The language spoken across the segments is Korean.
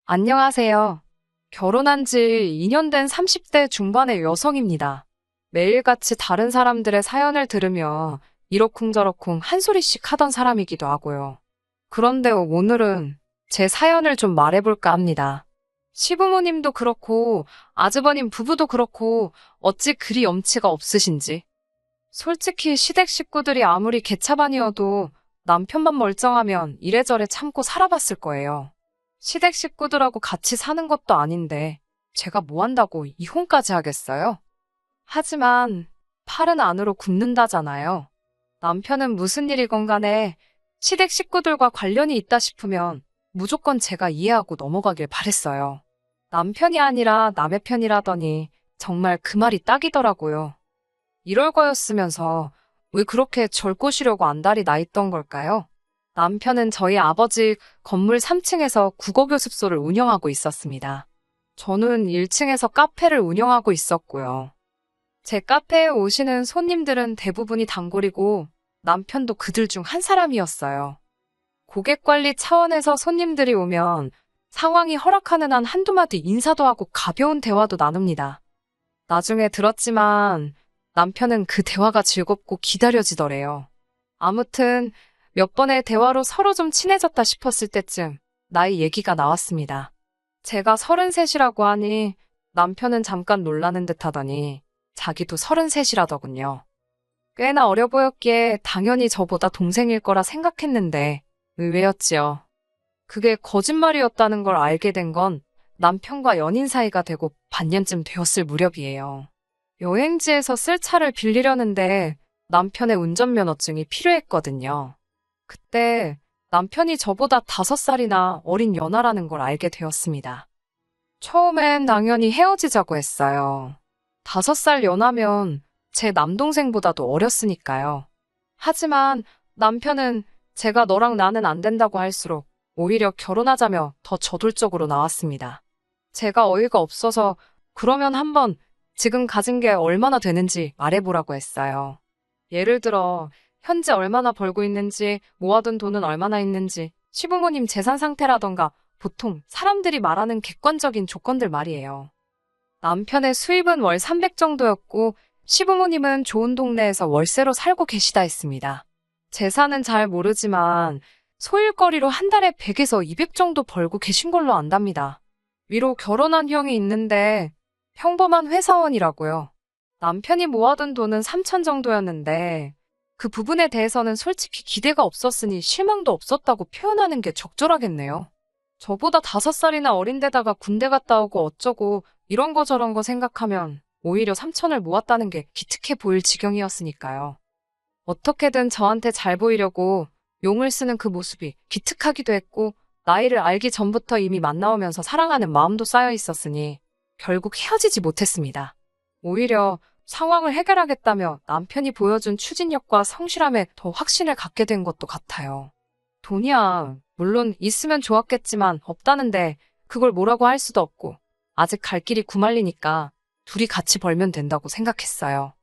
안녕하세요. 결혼한 지 2년 된 30대 중반의 여성입니다. 매일같이 다른 사람들의 사연을 들으며 이러쿵저러쿵 한 소리씩 하던 사람이기도 하고요. 그런데 오늘은 제 사연을 좀 말해볼까 합니다. 시부모님도 그렇고 아주버님 부부도 그렇고 어찌 그리 염치가 없으신지. 솔직히 시댁 식구들이 아무리 개차반이어도 남편만 멀쩡하면 이래저래 참고 살아봤을 거예요. 시댁 식구들하고 같이 사는 것도 아닌데 제가 뭐 한다고 이혼까지 하겠어요? 하지만 팔은 안으로 굽는다잖아요. 남편은 무슨 일이건 간에 시댁 식구들과 관련이 있다 싶으면 무조건 제가 이해하고 넘어가길 바랬어요. 남편이 아니라 남의 편이라더니 정말 그 말이 딱이더라고요. 이럴 거였으면서 왜 그렇게 절 꼬시려고 안달이 나 있던 걸까요? 남편은 저희 아버지 건물 3층에서 국어교습소를 운영하고 있었습니다. 저는 1층에서 카페를 운영하고 있었고요. 제 카페에 오시는 손님들은 대부분이 단골이고 남편도 그들 중 한 사람이었어요. 고객 관리 차원에서 손님들이 오면 상황이 허락하는 한 한두 마디 인사도 하고 가벼운 대화도 나눕니다. 나중에 들었지만 남편은 그 대화가 즐겁고 기다려지더래요. 아무튼 몇 번의 대화로 서로 좀 친해졌다 싶었을 때쯤 나이 얘기가 나왔습니다. 제가 33이라고 하니 남편은 잠깐 놀라는 듯 하더니 자기도 33이라더군요. 꽤나 어려 보였기에 당연히 저보다 동생일 거라 생각했는데 의외였지요. 그게 거짓말이었다는 걸 알게 된 건 남편과 연인 사이가 되고 반년쯤 되었을 무렵이에요. 여행지에서 쓸 차를 빌리려는데 남편의 운전면허증이 필요했거든요. 그때 남편이 저보다 5살이나 어린 연하라는 걸 알게 되었습니다. 처음엔 당연히 헤어지자고 했어요. 5살 연하면 제 남동생보다도 어렸으니까요. 하지만 남편은 제가 너랑 나는 안 된다고 할수록 오히려 결혼하자며 더 저돌적으로 나왔습니다. 제가 어이가 없어서 그러면 한번 지금 가진 게 얼마나 되는지 말해보라고 했어요. 예를 들어 현재 얼마나 벌고 있는지, 모아둔 돈은 얼마나 있는지, 시부모님 재산 상태라던가 보통 사람들이 말하는 객관적인 조건들 말이에요. 남편의 수입은 월 300 정도였고 시부모님은 좋은 동네에서 월세로 살고 계시다 했습니다. 재산은 잘 모르지만 소일거리로 한 달에 100에서 200 정도 벌고 계신 걸로 안답니다. 위로 결혼한 형이 있는데 평범한 회사원이라고요. 남편이 모아둔 돈은 3천 정도였는데 그 부분에 대해서는 솔직히 기대가 없었으니 실망도 없었다고 표현하는 게 적절하겠네요. 저보다 5살이나 어린데다가 군대 갔다 오고 어쩌고 이런 거 저런 거 생각하면 오히려 3천을 모았다는 게 기특해 보일 지경이었으니까요. 어떻게든 저한테 잘 보이려고 용을 쓰는 그 모습이 기특하기도 했고 나이를 알기 전부터 이미 만나오면서 사랑하는 마음도 쌓여 있었으니 결국 헤어지지 못했습니다. 오히려 상황을 해결하겠다며 남편이 보여준 추진력과 성실함에 더 확신을 갖게 된 것도 같아요. 돈이야 물론 있으면 좋았겠지만 없다는데 그걸 뭐라고 할 수도 없고 아직 갈 길이 구말리니까 둘이 같이 벌면 된다고 생각했어요.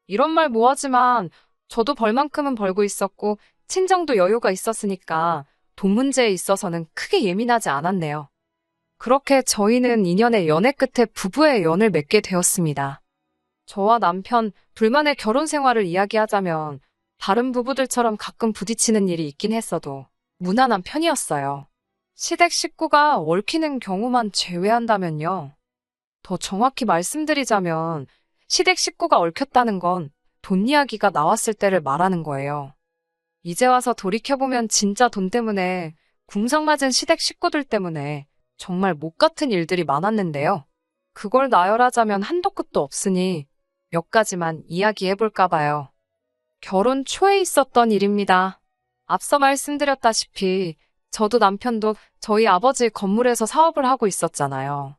이런 말 뭐하지만 저도 벌 만큼은 벌고 있었고 친정도 여유가 있었으니까 돈 문제에 있어서는 크게 예민하지 않았네요. 그렇게 저희는 2년의 연애 끝에 부부의 연을 맺게 되었습니다. 저와 남편 둘만의 결혼 생활을 이야기하자면 다른 부부들처럼 가끔 부딪히는 일이 있긴 했어도 무난한 편이었어요. 시댁 식구가 얽히는 경우만 제외한다면요. 더 정확히 말씀드리자면 시댁 식구가 얽혔다는 건 돈 이야기가 나왔을 때를 말하는 거예요. 이제 와서 돌이켜보면 진짜 돈 때문에 궁상맞은 시댁 식구들 때문에 정말 못 같은 일들이 많았는데요. 그걸 나열하자면 한도 끝도 없으니 몇 가지만 이야기해볼까 봐요. 결혼 초에 있었던 일입니다. 앞서 말씀드렸다시피 저도 남편도 저희 아버지 건물에서 사업을 하고 있었잖아요.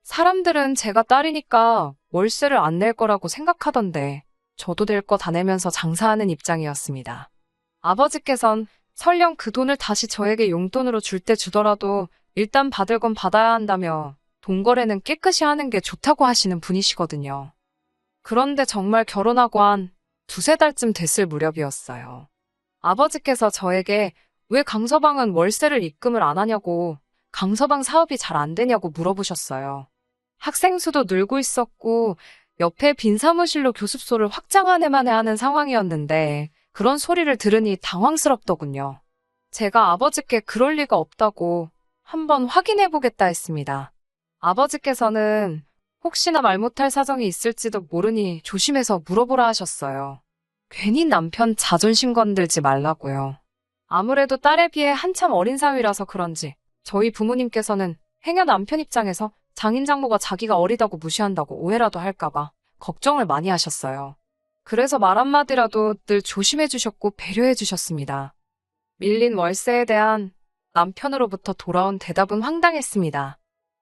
사람들은 제가 딸이니까 월세를 안 낼 거라고 생각하던데 저도 될 거 다 내면서 장사하는 입장이었습니다. 아버지께선 설령 그 돈을 다시 저에게 용돈으로 줄 때 주더라도 일단 받을 건 받아야 한다며 돈 거래는 깨끗이 하는 게 좋다고 하시는 분이시거든요. 그런데 정말 결혼하고 한 두세 달쯤 됐을 무렵이었어요. 아버지께서 저에게 왜 강서방은 월세를 입금을 안 하냐고 강서방 사업이 잘 안 되냐고 물어보셨어요. 학생 수도 늘고 있었고 옆에 빈 사무실로 교습소를 확장하네만 하는 상황이었는데 그런 소리를 들으니 당황스럽더군요. 제가 아버지께 그럴 리가 없다고 한번 확인해 보겠다 했습니다. 아버지께서는 혹시나 말 못할 사정이 있을지도 모르니 조심해서 물어보라 하셨어요. 괜히 남편 자존심 건들지 말라고요. 아무래도 딸에 비해 한참 어린 사위라서 그런지 저희 부모님께서는 행여 남편 입장에서 장인 장모가 자기가 어리다고 무시한다고 오해라도 할까봐 걱정을 많이 하셨어요. 그래서 말 한마디라도 늘 조심해 주셨고 배려해 주셨습니다. 밀린 월세에 대한 남편으로부터 돌아온 대답은 황당했습니다.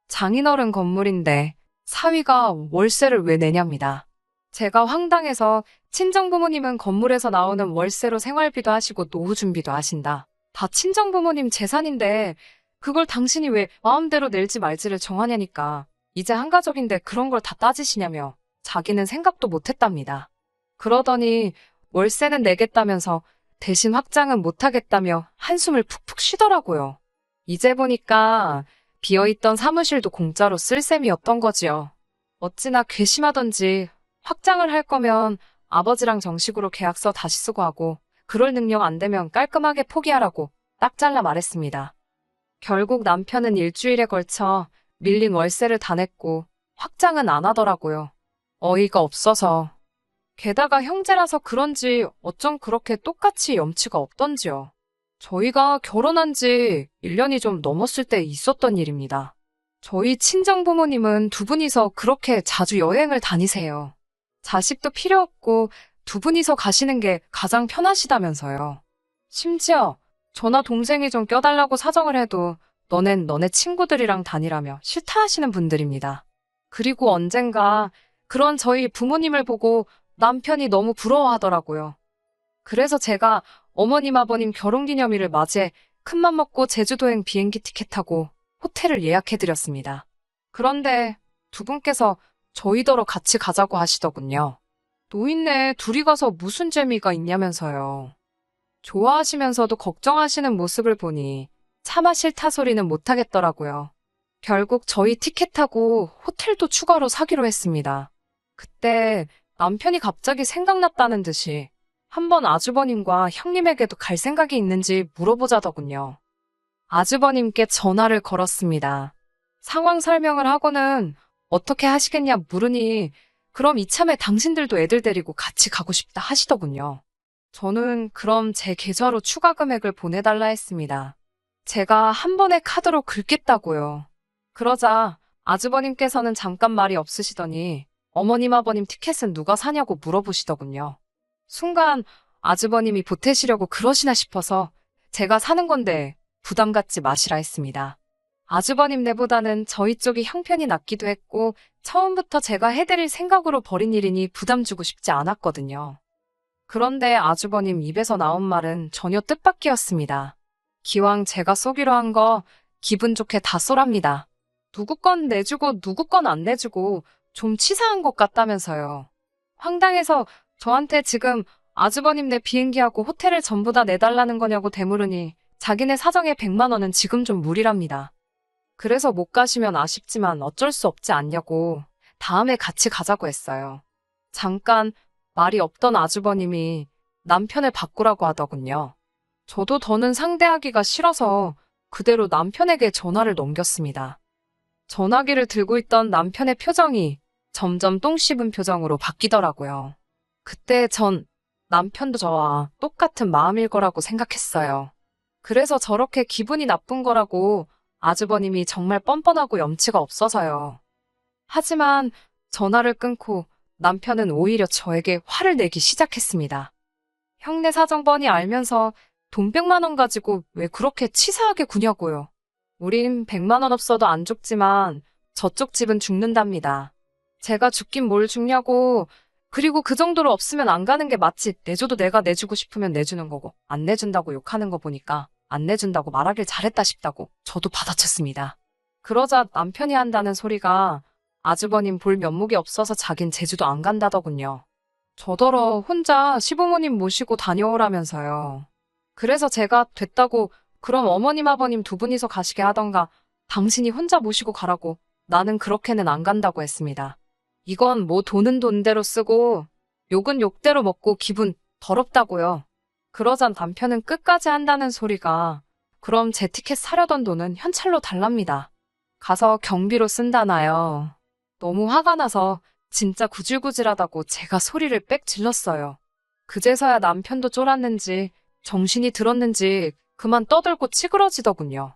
장인어른 건물인데 사위가 월세를 왜 내냐입니다. 제가 황당해서 친정부모님은 건물에서 나오는 월세로 생활비도 하시고 노후 준비도 하신다. 다 친정부모님 재산인데 그걸 당신이 왜 마음대로 낼지 말지를 정하냐니까. 이제 한가족인데 그런 걸 다 따지시냐며 자기는 생각도 못했답니다. 그러더니 월세는 내겠다면서 대신 확장은 못하겠다며 한숨을 푹푹 쉬더라고요. 이제 보니까 비어있던 사무실도 공짜로 쓸 셈이었던 거지요. 어찌나 괘씸하던지 확장을 할 거면 아버지랑 정식으로 계약서 다시 쓰고 하고 그럴 능력 안 되면 깔끔하게 포기하라고 딱 잘라 말했습니다. 결국 남편은 일주일에 걸쳐 밀린 월세를 다 냈고 확장은 안 하더라고요. 어이가 없어서. 게다가 형제라서 그런지 어쩜 그렇게 똑같이 염치가 없던지요. 저희가 결혼한 지 1년이 좀 넘었을 때 있었던 일입니다. 저희 친정부모님은 두 분이서 그렇게 자주 여행을 다니세요. 자식도 필요 없고 두 분이서 가시는 게 가장 편하시다면서요. 심지어 저나 동생이 좀 껴달라고 사정을 해도 너넨 너네 친구들이랑 다니라며 싫다 하시는 분들입니다. 그리고 언젠가 그런 저희 부모님을 보고 남편이 너무 부러워하더라고요. 그래서 제가 어머님 아버님 결혼기념일을 맞이해 큰맘 먹고 제주도행 비행기 티켓하고 호텔을 예약해드렸습니다. 그런데 두 분께서 저희더러 같이 가자고 하시더군요. 노인네 둘이 가서 무슨 재미가 있냐면서요. 좋아하시면서도 걱정하시는 모습을 보니 차마 싫다 소리는 못하겠더라고요. 결국 저희 티켓하고 호텔도 추가로 사기로 했습니다. 그때 남편이 갑자기 생각났다는 듯이 한번 아주버님과 형님에게도 갈 생각이 있는지 물어보자더군요. 아주버님께 전화를 걸었습니다. 상황 설명을 하고는 어떻게 하시겠냐 물으니 그럼 이참에 당신들도 애들 데리고 같이 가고 싶다 하시더군요. 저는 그럼 제 계좌로 추가 금액을 보내달라 했습니다. 제가 한 번에 카드로 긁겠다고요. 그러자 아주버님께서는 잠깐 말이 없으시더니 어머님 아버님 티켓은 누가 사냐고 물어보시더군요. 순간 아주버님이 보태시려고 그러시나 싶어서 제가 사는 건데 부담 갖지 마시라 했습니다. 아주버님 내보다는 저희 쪽이 형편이 낫기도 했고 처음부터 제가 해드릴 생각으로 벌인 일이니 부담 주고 싶지 않았거든요. 그런데 아주버님 입에서 나온 말은 전혀 뜻밖이었습니다. 기왕 제가 쏘기로 한 거 기분 좋게 다 쏘랍니다. 누구 건 내주고 누구 건 안 내주고 좀 치사한 것 같다면서요. 황당해서 저한테 지금 아주버님 내 비행기하고 호텔을 전부 다 내달라는 거냐고 되물으니 자기네 사정에 100만 원은 지금 좀 무리랍니다. 그래서 못 가시면 아쉽지만 어쩔 수 없지 않냐고 다음에 같이 가자고 했어요. 잠깐 말이 없던 아주버님이 남편을 바꾸라고 하더군요. 저도 더는 상대하기가 싫어서 그대로 남편에게 전화를 넘겼습니다. 전화기를 들고 있던 남편의 표정이 점점 똥 씹은 표정으로 바뀌더라고요. 그때 전 남편도 저와 똑같은 마음일 거라고 생각했어요. 그래서 저렇게 기분이 나쁜 거라고 아주버님이 정말 뻔뻔하고 염치가 없어서요. 하지만 전화를 끊고 남편은 오히려 저에게 화를 내기 시작했습니다. 형네 사정 뻔히 알면서 돈 100만 원 가지고 왜 그렇게 치사하게 구냐고요. 우린 100만 원 없어도 안 죽지만 저쪽 집은 죽는답니다. 제가 죽긴 뭘 죽냐고. 그리고 그 정도로 없으면 안 가는 게 맞지. 내줘도 내가 내주고 싶으면 내주는 거고 안 내준다고 욕하는 거 보니까 안 내준다고 말하길 잘했다 싶다고 저도 받아쳤습니다. 그러자 남편이 한다는 소리가 아주버님 볼 면목이 없어서 자긴 제주도 안 간다더군요. 저더러 혼자 시부모님 모시고 다녀오라면서요. 그래서 제가 됐다고 그럼 어머님 아버님 두 분이서 가시게 하던가 당신이 혼자 모시고 가라고. 나는 그렇게는 안 간다고 했습니다. 이건 뭐 돈은 돈대로 쓰고 욕은 욕대로 먹고 기분 더럽다고요. 그러자 남편은 끝까지 한다는 소리가 그럼 제 티켓 사려던 돈은 현찰로 달랍니다. 가서 경비로 쓴다나요. 너무 화가 나서 진짜 구질구질하다고 제가 소리를 빽 질렀어요. 그제서야 남편도 쫄았는지 정신이 들었는지 그만 떠들고 치그러지더군요.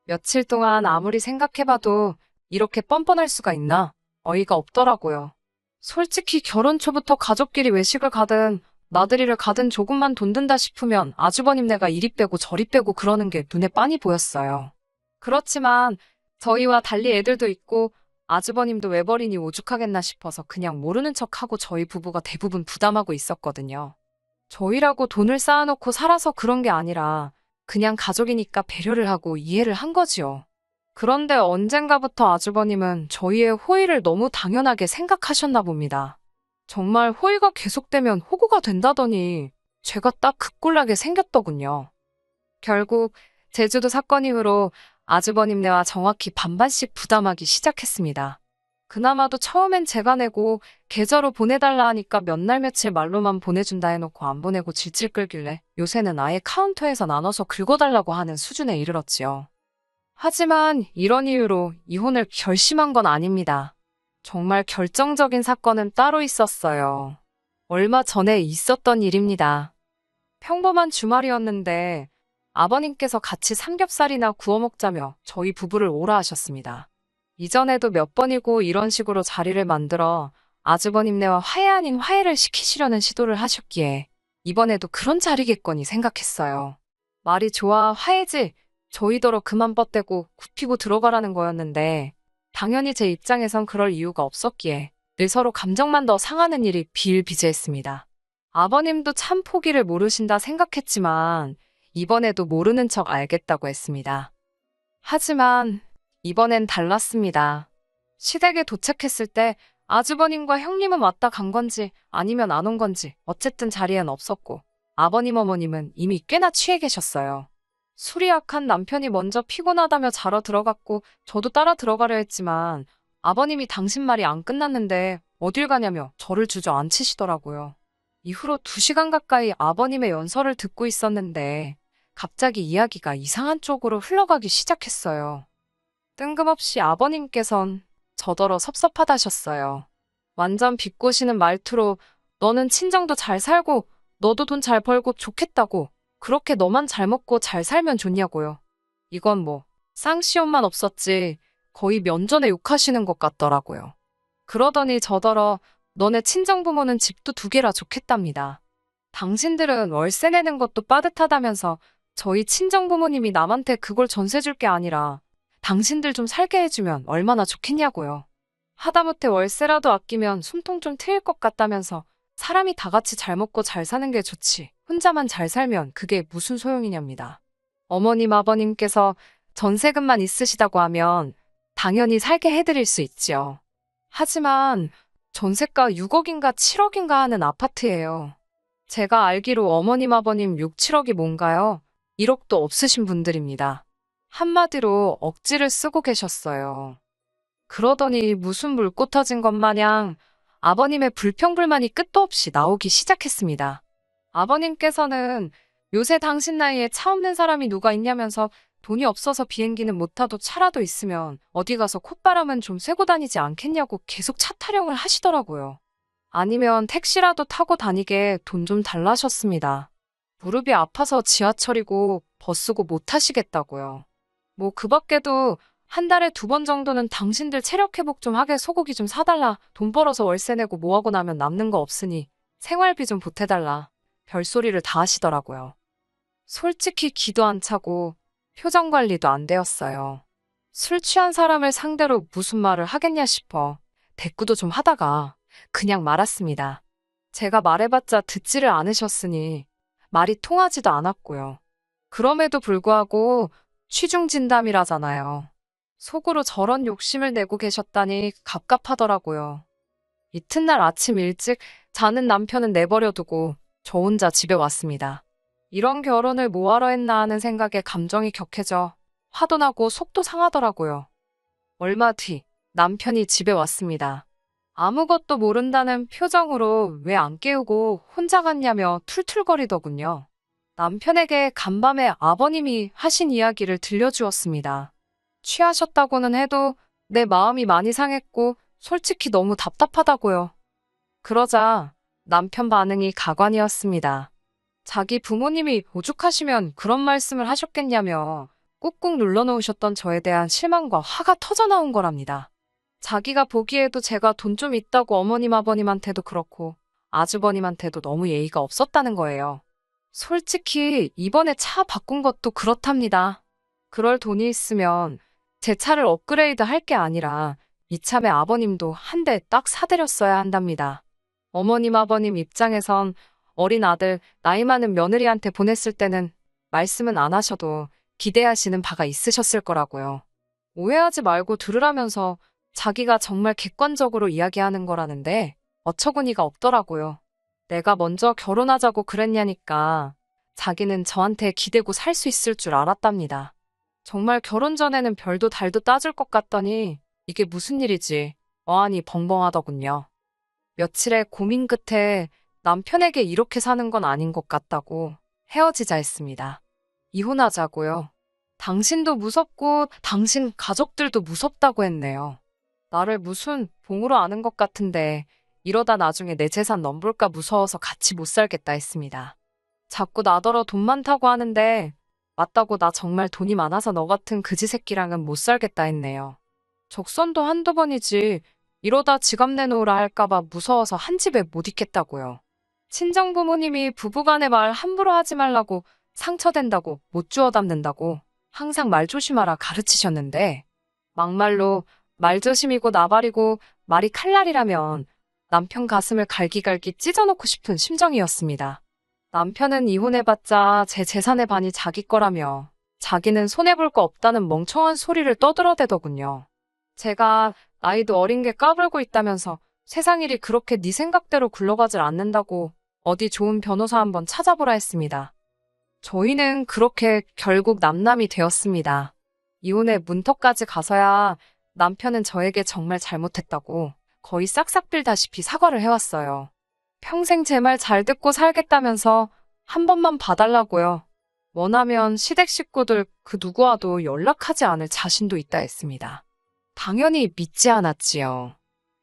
며칠 동안 아무리 생각해봐도 이렇게 뻔뻔할 수가 있나 어이가 없더라고요. 솔직히 결혼 초부터 가족끼리 외식을 가든 나들이를 가든 조금만 돈 든다 싶으면 아주버님네가 이리 빼고 저리 빼고 그러는 게 눈에 빤히 보였어요. 그렇지만 저희와 달리 애들도 있고 아주버님도 외벌이니 오죽하겠나 싶어서 그냥 모르는 척하고 저희 부부가 대부분 부담하고 있었거든요. 저희라고 돈을 쌓아놓고 살아서 그런 게 아니라 그냥 가족이니까 배려를 하고 이해를 한 거지요. 그런데 언젠가부터 아주버님은 저희의 호의를 너무 당연하게 생각하셨나 봅니다. 정말 호의가 계속되면 호구가 된다더니 제가 딱 그 꼴나게 생겼더군요. 결국 제주도 사건 이후로 아주버님네와 정확히 반반씩 부담하기 시작했습니다. 그나마도 처음엔 제가 내고 계좌로 보내달라 하니까 몇 날 며칠 말로만 보내준다 해놓고 안 보내고 질질 끌길래 요새는 아예 카운터에서 나눠서 긁어달라고 하는 수준에 이르렀지요. 하지만 이런 이유로 이혼을 결심한 건 아닙니다. 정말 결정적인 사건은 따로 있었어요. 얼마 전에 있었던 일입니다. 평범한 주말이었는데 아버님께서 같이 삼겹살이나 구워 먹자며 저희 부부를 오라 하셨습니다. 이전에도 몇 번이고 이런 식으로 자리를 만들어 아주버님네와 화해 아닌 화해를 시키시려는 시도를 하셨기에 이번에도 그런 자리겠거니 생각했어요. 말이 좋아 화해지 저희더러 그만 뻗대고 굽히고 들어가라는 거였는데 당연히 제 입장에선 그럴 이유가 없었기에 늘 서로 감정만 더 상하는 일이 비일비재했습니다. 아버님도 참 포기를 모르신다 생각했지만 이번에도 모르는 척 알겠다고 했습니다. 하지만 이번엔 달랐습니다. 시댁에 도착했을 때 아주버님과 형님은 왔다 간 건지 아니면 안 온 건지 어쨌든 자리엔 없었고 아버님 어머님은 이미 꽤나 취해 계셨어요. 술이 약한 남편이 먼저 피곤하다며 자러 들어갔고 저도 따라 들어가려 했지만 아버님이 당신 말이 안 끝났는데 어딜 가냐며 저를 주저앉히시더라고요. 이후로 2시간 가까이 아버님의 연설을 듣고 있었는데 갑자기 이야기가 이상한 쪽으로 흘러가기 시작했어요. 뜬금없이 아버님께선 저더러 섭섭하다셨어요. 완전 비꼬시는 말투로 너는 친정도 잘 살고 너도 돈 잘 벌고 좋겠다고 그렇게 너만 잘 먹고 잘 살면 좋냐고요. 이건 뭐 쌍시옷만 없었지 거의 면전에 욕하시는 것 같더라고요. 그러더니 저더러 너네 친정부모는 집도 2개라 좋겠답니다. 당신들은 월세 내는 것도 빠듯하다면서 저희 친정부모님이 남한테 그걸 전세 줄 게 아니라 당신들 좀 살게 해주면 얼마나 좋겠냐고요. 하다못해 월세라도 아끼면 숨통 좀 트일 것 같다면서 사람이 다 같이 잘 먹고 잘 사는 게 좋지 혼자만 잘 살면 그게 무슨 소용이냐입니다. 어머님 아버님께서 전세금만 있으시다고 하면 당연히 살게 해드릴 수 있지요. 하지만 전세가 6억인가 7억인가 하는 아파트예요. 제가 알기로 어머님 아버님 6, 7억이 뭔가요? 1억도 없으신 분들입니다. 한마디로 억지를 쓰고 계셨어요. 그러더니 무슨 물꽃 터진 것 마냥 아버님의 불평불만이 끝도 없이 나오기 시작했습니다. 아버님께서는 요새 당신 나이에 차 없는 사람이 누가 있냐면서 돈이 없어서 비행기는 못 타도 차라도 있으면 어디 가서 콧바람은 좀 쐬고 다니지 않겠냐고 계속 차 타령을 하시더라고요. 아니면 택시라도 타고 다니게 돈 좀 달라셨습니다. 무릎이 아파서 지하철이고 버스고 못 타시겠다고요. 뭐 그 밖에도 한 달에 2번 정도는 당신들 체력 회복 좀 하게 소고기 좀 사달라. 돈 벌어서 월세 내고 뭐하고 나면 남는 거 없으니 생활비 좀 보태달라. 별소리를 다 하시더라고요. 솔직히 기도 안 차고 표정 관리도 안 되었어요. 술 취한 사람을 상대로 무슨 말을 하겠냐 싶어 대꾸도 좀 하다가 그냥 말았습니다. 제가 말해봤자 듣지를 않으셨으니 말이 통하지도 않았고요. 그럼에도 불구하고 취중진담이라잖아요. 속으로 저런 욕심을 내고 계셨다니 갑갑하더라고요. 이튿날 아침 일찍 자는 남편은 내버려두고 저 혼자 집에 왔습니다. 이런 결혼을 뭐하러 했나 하는 생각에 감정이 격해져 화도 나고 속도 상하더라고요. 얼마 뒤 남편이 집에 왔습니다. 아무것도 모른다는 표정으로 왜 안 깨우고 혼자 갔냐며 툴툴거리더군요. 남편에게 간밤에 아버님이 하신 이야기를 들려주었습니다. 취하셨다고는 해도 내 마음이 많이 상했고 솔직히 너무 답답하다고요. 그러자 남편 반응이 가관이었습니다. 자기 부모님이 오죽하시면 그런 말씀을 하셨겠냐며 꾹꾹 눌러놓으셨던 저에 대한 실망과 화가 터져나온 거랍니다. 자기가 보기에도 제가 돈 좀 있다고 어머님 아버님한테도 그렇고 아주버님한테도 너무 예의가 없었다는 거예요. 솔직히 이번에 차 바꾼 것도 그렇답니다. 그럴 돈이 있으면 제 차를 업그레이드 할 게 아니라 이참에 아버님도 한 대 딱 사드렸어야 한답니다. 어머님 아버님 입장에선 어린 아들 나이 많은 며느리한테 보냈을 때는 말씀은 안 하셔도 기대하시는 바가 있으셨을 거라고요. 오해하지 말고 들으라면서 자기가 정말 객관적으로 이야기하는 거라는데 어처구니가 없더라고요. 내가 먼저 결혼하자고 그랬냐니까 자기는 저한테 기대고 살 수 있을 줄 알았답니다. 정말 결혼 전에는 별도 달도 따질 것 같더니 이게 무슨 일이지 어안이 벙벙하더군요. 며칠의 고민 끝에 남편에게 이렇게 사는 건 아닌 것 같다고 헤어지자 했습니다. 이혼하자고요. 당신도 무섭고 당신 가족들도 무섭다고 했네요. 나를 무슨 봉으로 아는 것 같은데 이러다 나중에 내 재산 넘볼까 무서워서 같이 못 살겠다 했습니다. 자꾸 나더러 돈 많다고 하는데 맞다고 나 정말 돈이 많아서 너 같은 그지 새끼랑은 못 살겠다 했네요. 적선도 한두 번이지 이러다 지갑 내놓으라 할까봐 무서워서 한 집에 못 있겠다고요. 친정 부모님이 부부간의 말 함부로 하지 말라고 상처된다고 못 주워 담는다고 항상 말 조심하라 가르치셨는데 막말로 말조심이고 나발이고 말이 칼날이라면 남편 가슴을 갈기갈기 찢어놓고 싶은 심정이었습니다. 남편은 이혼해봤자 제 재산의 반이 자기 거라며 자기는 손해볼 거 없다는 멍청한 소리를 떠들어대더군요. 제가 나이도 어린 게 까불고 있다면서 세상 일이 그렇게 네 생각대로 굴러가질 않는다고 어디 좋은 변호사 한번 찾아보라 했습니다. 저희는 그렇게 결국 남남이 되었습니다. 이혼의 문턱까지 가서야 남편은 저에게 정말 잘못했다고 거의 싹싹 빌다시피 사과를 해왔어요. 평생 제 말 잘 듣고 살겠다면서 한 번만 봐달라고요. 원하면 시댁 식구들 그 누구와도 연락하지 않을 자신도 있다 했습니다. 당연히 믿지 않았지요.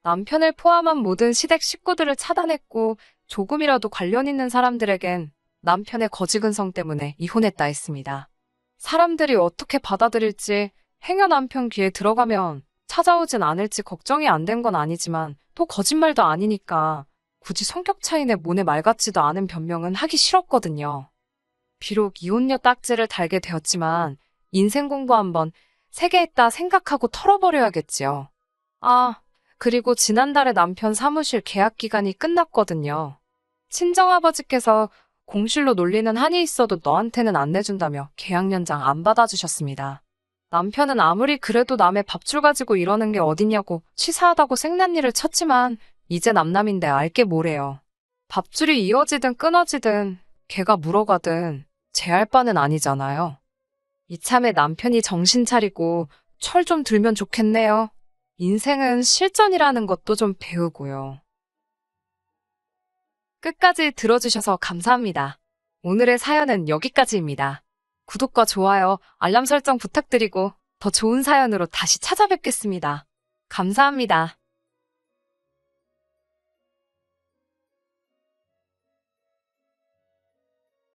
남편을 포함한 모든 시댁 식구들을 차단했고 조금이라도 관련 있는 사람들에겐 남편의 거지근성 때문에 이혼했다 했습니다. 사람들이 어떻게 받아들일지 행여 남편 귀에 들어가면 찾아오진 않을지 걱정이 안 된 건 아니지만 또 거짓말도 아니니까 굳이 성격 차이내 모네 말 같지도 않은 변명은 하기 싫었거든요. 비록 이혼녀 딱지를 달게 되었지만 인생 공부 한번 세게 했다 생각하고 털어버려야겠지요. 아, 그리고 지난달에 남편 사무실 계약 기간이 끝났거든요. 친정아버지께서 공실로 놀리는 한이 있어도 너한테는 안 내준다며 계약 연장 안 받아주셨습니다. 남편은 아무리 그래도 남의 밥줄 가지고 이러는 게 어딨냐고 치사하다고 생난리를 쳤지만 이제 남남인데 알게 뭐래요. 밥줄이 이어지든 끊어지든 걔가 물어가든 제 할 바는 아니잖아요. 이참에 남편이 정신 차리고 철 좀 들면 좋겠네요. 인생은 실전이라는 것도 좀 배우고요. 끝까지 들어주셔서 감사합니다. 오늘의 사연은 여기까지입니다. 구독과 좋아요, 알람 설정 부탁드리고 더 좋은 사연으로 다시 찾아뵙겠습니다. 감사합니다.